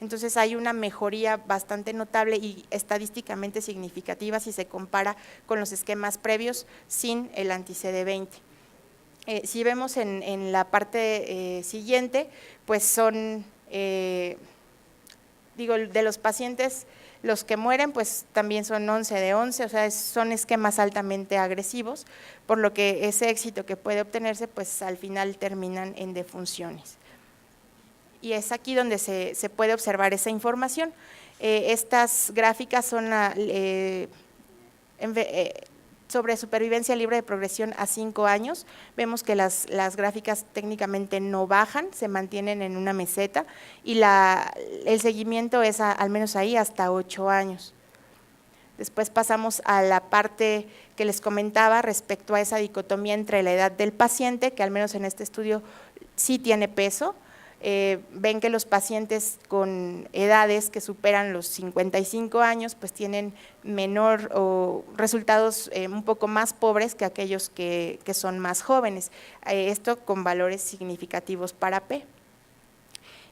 Entonces hay una mejoría bastante notable y estadísticamente significativa si se compara con los esquemas previos sin el anti-CD20. Si vemos en la parte siguiente, pues son, de los pacientes, los que mueren pues también son 11 de 11, o sea, son esquemas altamente agresivos, por lo que ese éxito que puede obtenerse pues al final terminan en defunciones. Y es aquí donde se puede observar esa información. Estas gráficas son sobre supervivencia libre de progresión a 5 años, vemos que las gráficas técnicamente no bajan, se mantienen en una meseta y el seguimiento es al menos ahí hasta 8 años. Después pasamos a la parte que les comentaba respecto a esa dicotomía entre la edad del paciente, que al menos en este estudio sí tiene peso. Ven que los pacientes con edades que superan los 55 años pues tienen menor o resultados un poco más pobres que aquellos que son más jóvenes, esto con valores significativos para P.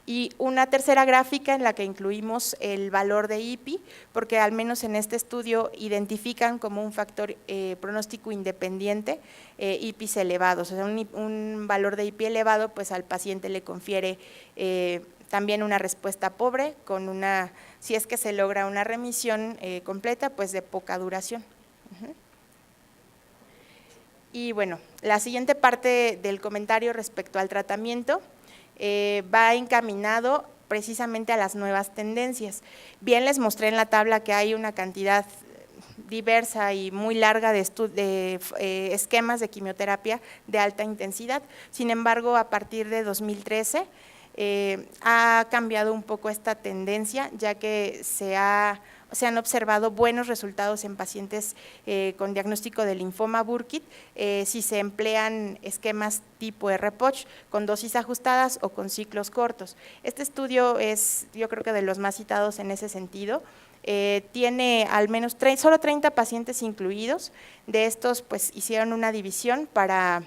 Y una tercera gráfica en la que incluimos el valor de IPI, porque al menos en este estudio identifican como un factor pronóstico independiente IPIs elevados, o sea, un valor de IPI elevado pues al paciente le confiere también una respuesta pobre, con si es que se logra una remisión completa, pues de poca duración. Y bueno, la siguiente parte del comentario respecto al tratamiento va encaminado precisamente a las nuevas tendencias. Bien les mostré en la tabla que hay una cantidad diversa y muy larga de esquemas de quimioterapia de alta intensidad, sin embargo a partir de 2013 ha cambiado un poco esta tendencia, ya que se han observado buenos resultados en pacientes con diagnóstico de linfoma Burkitt si se emplean esquemas tipo RPOCH con dosis ajustadas o con ciclos cortos. Este estudio es, yo creo que de los más citados en ese sentido. Tiene al menos solo 30 pacientes incluidos, de estos pues hicieron una división para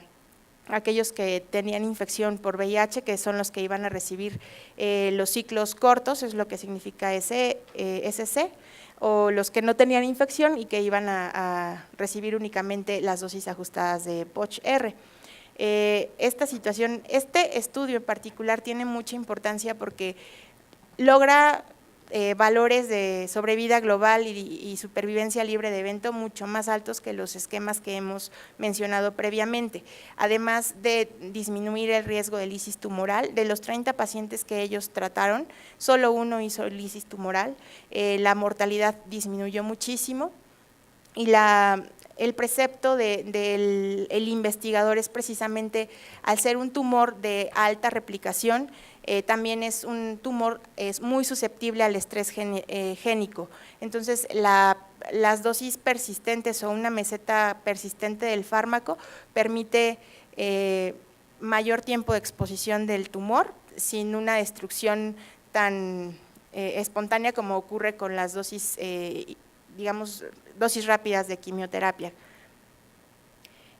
aquellos que tenían infección por VIH, que son los que iban a recibir los ciclos cortos, es lo que significa SC, o los que no tenían infección y que iban a recibir únicamente las dosis ajustadas de POCH-R. Esta situación, este estudio en particular tiene mucha importancia porque logra valores de sobrevida global y supervivencia libre de evento mucho más altos que los esquemas que hemos mencionado previamente, además de disminuir el riesgo de lisis tumoral. De los 30 pacientes que ellos trataron, solo uno hizo lisis tumoral, la mortalidad disminuyó muchísimo y el precepto del investigador es precisamente, al ser un tumor de alta replicación, también es un tumor muy susceptible al estrés génico. Entonces, las dosis persistentes o una meseta persistente del fármaco permite mayor tiempo de exposición del tumor sin una destrucción tan espontánea como ocurre con las dosis, digamos, dosis rápidas de quimioterapia.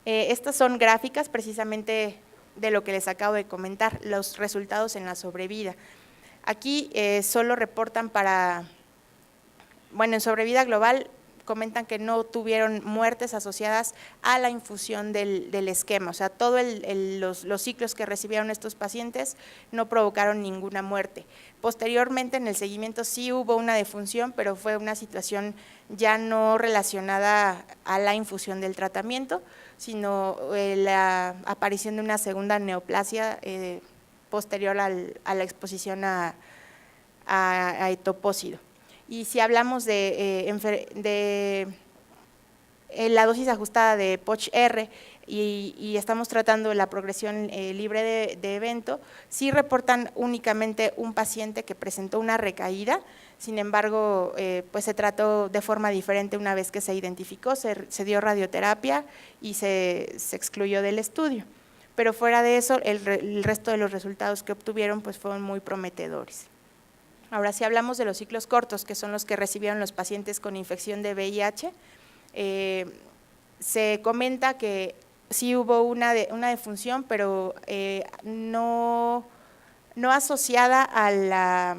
Estas son gráficas precisamente de lo que les acabo de comentar, los resultados en la sobrevida. Aquí solo reportan en sobrevida global comentan que no tuvieron muertes asociadas a la infusión del esquema, o sea, todos los ciclos que recibieron estos pacientes no provocaron ninguna muerte. Posteriormente en el seguimiento sí hubo una defunción, pero fue una situación ya no relacionada a la infusión del tratamiento, sino la aparición de una segunda neoplasia posterior a la exposición a etopósido. Y si hablamos de la dosis ajustada de POCH-R y estamos tratando la progresión libre de evento, sí reportan únicamente un paciente que presentó una recaída. Sin embargo, pues se trató de forma diferente una vez que se identificó, se dio radioterapia y se excluyó del estudio. Pero fuera de eso, el resto de los resultados que obtuvieron pues fueron muy prometedores. Ahora, si hablamos de los ciclos cortos, que son los que recibieron los pacientes con infección de VIH, se comenta que sí hubo una defunción, pero no asociada a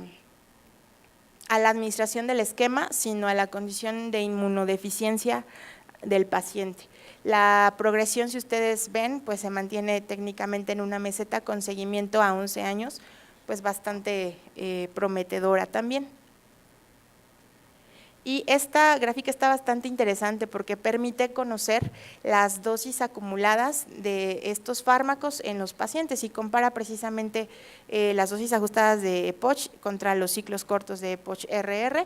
a la administración del esquema, sino a la condición de inmunodeficiencia del paciente. La progresión, si ustedes ven, pues se mantiene técnicamente en una meseta con seguimiento a 11 años, pues bastante prometedora también. Y esta gráfica está bastante interesante porque permite conocer las dosis acumuladas de estos fármacos en los pacientes y compara precisamente las dosis ajustadas de EPOCH contra los ciclos cortos de EPOCH-RR,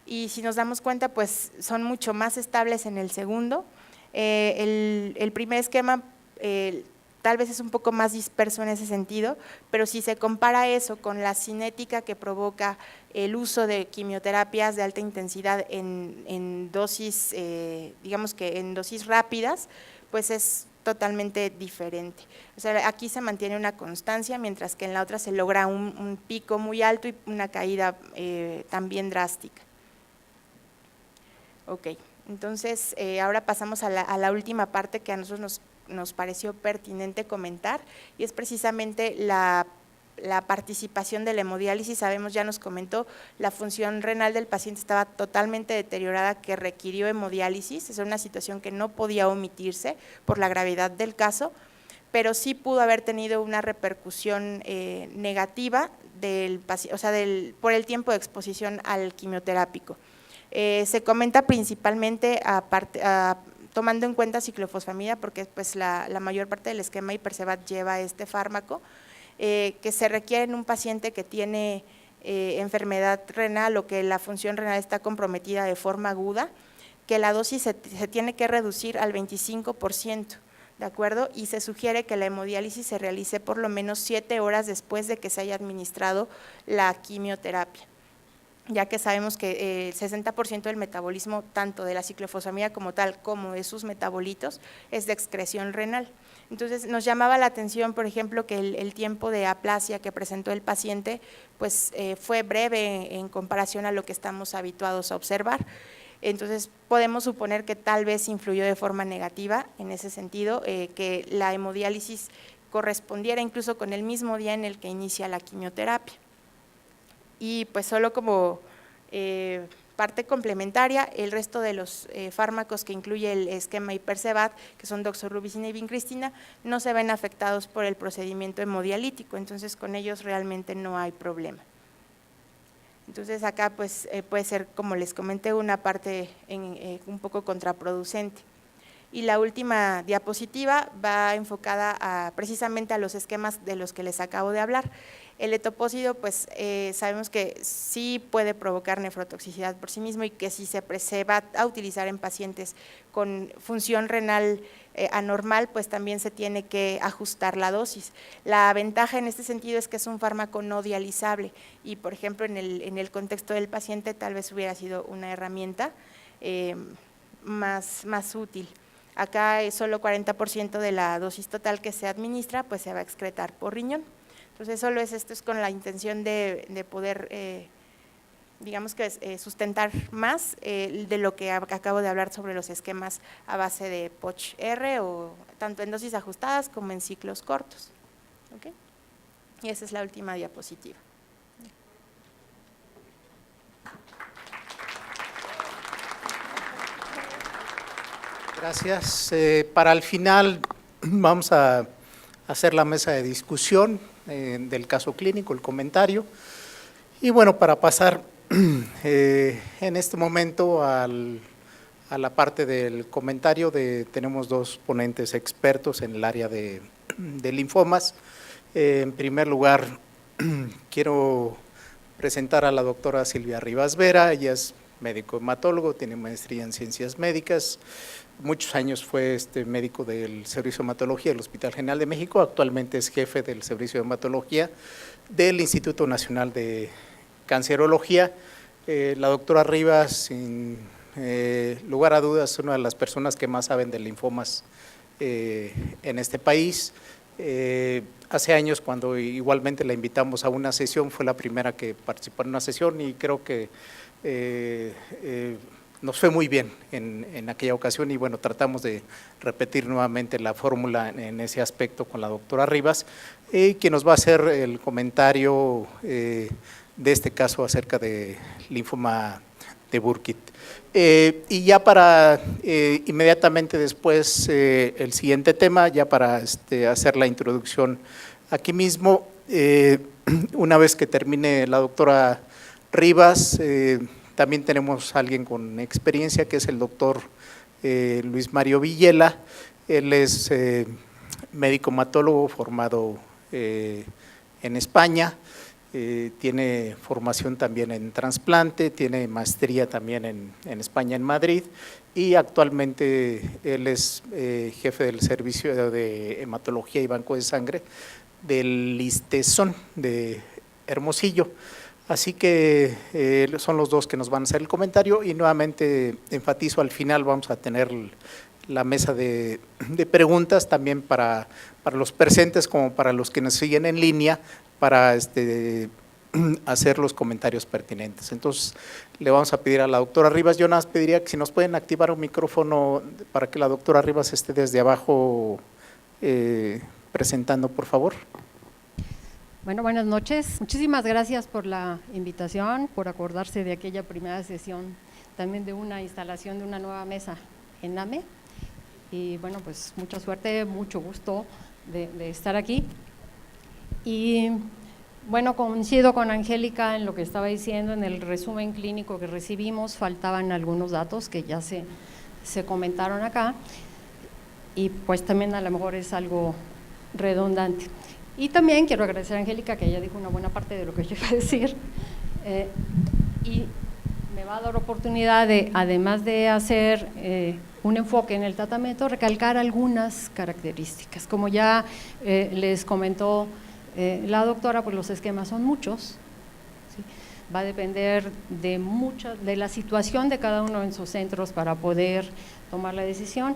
y si nos damos cuenta, pues son mucho más estables en el segundo. El primer esquema tal vez es un poco más disperso en ese sentido, pero si se compara eso con la cinética que provoca el uso de quimioterapias de alta intensidad en dosis, digamos que en dosis rápidas, pues es totalmente diferente. O sea, aquí se mantiene una constancia, mientras que en la otra se logra un pico muy alto y una caída también drástica. Ok, entonces ahora pasamos a la última parte que a nosotros nos pareció pertinente comentar, y es precisamente la participación de la hemodiálisis. Sabemos, ya nos comentó, la función renal del paciente estaba totalmente deteriorada, que requirió hemodiálisis. Es una situación que no podía omitirse por la gravedad del caso, pero sí pudo haber tenido una repercusión negativa del paciente, o sea, por el tiempo de exposición al quimioterápico. Se comenta principalmente tomando en cuenta ciclofosfamida, porque pues la mayor parte del esquema Hipercevat lleva este fármaco, que se requiere en un paciente que tiene enfermedad renal o que la función renal está comprometida de forma aguda, que la dosis se tiene que reducir al 25%, ¿de acuerdo? Y se sugiere que la hemodiálisis se realice por lo menos 7 horas después de que se haya administrado la quimioterapia, ya que sabemos que el 60% del metabolismo, tanto de la ciclofosfamida como tal, como de sus metabolitos, es de excreción renal. Entonces, nos llamaba la atención, por ejemplo, que el tiempo de aplasia que presentó el paciente, pues fue breve en comparación a lo que estamos habituados a observar. Entonces, podemos suponer que tal vez influyó de forma negativa en ese sentido, que la hemodiálisis correspondiera incluso con el mismo día en el que inicia la quimioterapia. Y pues solo como parte complementaria, el resto de los fármacos que incluye el esquema Hipercevat, que son doxorubicina y vincristina, no se ven afectados por el procedimiento hemodialítico, entonces con ellos realmente no hay problema. Entonces acá pues puede ser, como les comenté, una parte un poco contraproducente. Y la última diapositiva va enfocada precisamente a los esquemas de los que les acabo de hablar. El etopósido, pues sabemos que sí puede provocar nefrotoxicidad por sí mismo, y que si se va a utilizar en pacientes con función renal anormal, pues también se tiene que ajustar la dosis. La ventaja en este sentido es que es un fármaco no dializable, y por ejemplo en el contexto del paciente tal vez hubiera sido una herramienta más útil. Acá es solo 40% de la dosis total que se administra, pues se va a excretar por riñón. Entonces, solo esto es con la intención de poder, digamos que sustentar más de lo que acabo de hablar sobre los esquemas a base de EPOCH-R, o tanto en dosis ajustadas como en ciclos cortos. ¿Okay? Y esa es la última diapositiva. Gracias. Para el final vamos a hacer la mesa de discusión del caso clínico, el comentario. Y bueno, para pasar en este momento a la parte del comentario, tenemos dos ponentes expertos en el área de linfomas. En primer lugar, quiero presentar a la doctora Silvia Rivas Vera. Ella es médico hematólogo, tiene maestría en ciencias médicas. Muchos años fue médico del Servicio de Hematología del Hospital General de México, actualmente es jefe del Servicio de Hematología del Instituto Nacional de Cancerología. La doctora Rivas, sin lugar a dudas, es una de las personas que más saben de linfomas en este país. Hace años, cuando igualmente la invitamos a una sesión, fue la primera que participó en una sesión, y creo que nos fue muy bien en aquella ocasión, y bueno, tratamos de repetir nuevamente la fórmula en ese aspecto con la doctora Rivas, que nos va a hacer el comentario este caso acerca de linfoma de Burkitt. Y ya para inmediatamente después el siguiente tema, ya para hacer la introducción aquí mismo, una vez que termine la doctora Rivas, también tenemos a alguien con experiencia que es el doctor Luis Mario Villela. Él es médico hematólogo formado en España. Tiene formación también en trasplante, tiene maestría también en España, en Madrid, y actualmente él es jefe del servicio de hematología y banco de sangre del ISTESON de Hermosillo. Así que son los dos que nos van a hacer el comentario, y nuevamente enfatizo, al final vamos a tener la mesa de preguntas también para los presentes como para los que nos siguen en línea, para hacer los comentarios pertinentes. Entonces, le vamos a pedir a la doctora Rivas, yo nada más pediría que si nos pueden activar un micrófono para que la doctora Rivas esté desde abajo presentando, por favor. Bueno, buenas noches. Muchísimas gracias por la invitación, por acordarse de aquella primera sesión, también de una instalación de una nueva mesa en AME. Y bueno, pues mucha suerte, mucho gusto de estar aquí. Y bueno, coincido con Angélica en lo que estaba diciendo, en el resumen clínico que recibimos, faltaban algunos datos que ya se comentaron acá, y pues también a lo mejor es algo redundante. Y también quiero agradecer a Angélica, que ella dijo una buena parte de lo que yo iba a decir, y me va a dar oportunidad de, además de hacer un enfoque en el tratamiento, recalcar algunas características. Como ya les comentó la doctora, pues los esquemas son muchos, ¿sí? Va a depender de la situación de cada uno en sus centros para poder tomar la decisión.